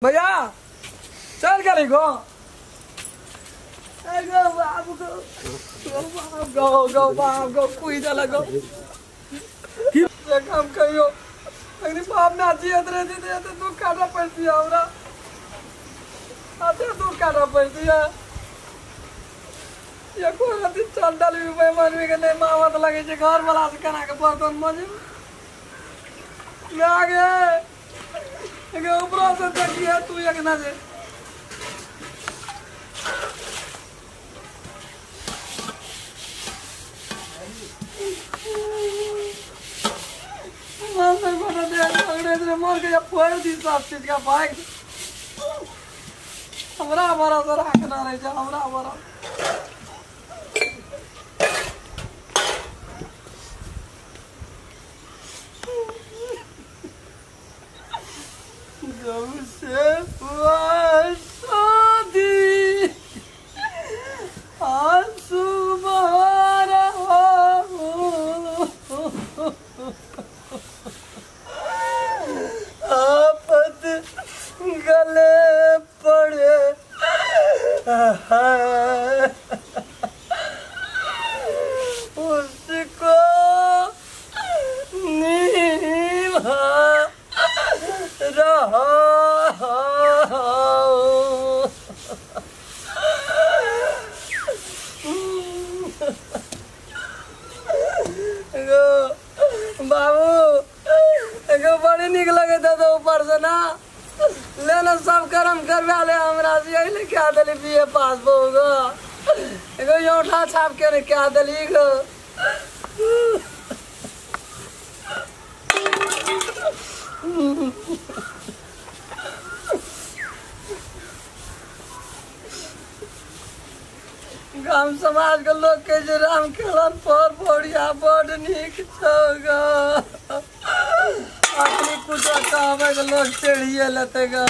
भैया चल करी गो बाप गो कुई जाला गो ये काम कहियो अग्नि बाप ना जियत रहे थी तो तू काटा पड़ती है हमरा आते तू काटा पड़ती है ये कोई रात चल डाली बेमान में के नहीं मावत लगे जे घर वाला से कना के बर्तन मजे में आगे के ऊपर से देखिए तू एक ना जे मर गया फोड़ दी सब चीज का बाइक हमरा बड़ा सा रखना रहे जा हमरा बड़ा जब से हुआ शादी आंसू बहा रहा हूँ आफत गले पड़े उसको नीवा रहा बाबू एगो बड़ी निक लगे तो ऊपर से ना लेना सब कर्म करवा ले हमरा से यही ले क्या दली बीए पास होगा एगो योठा छाप के क्या दली गो गांव समाज के लोग के जे राम खेलन पर बढ़िया बड़ निक छगा अपनी कुछ कहबे के लोग चढ़िए लेते गा।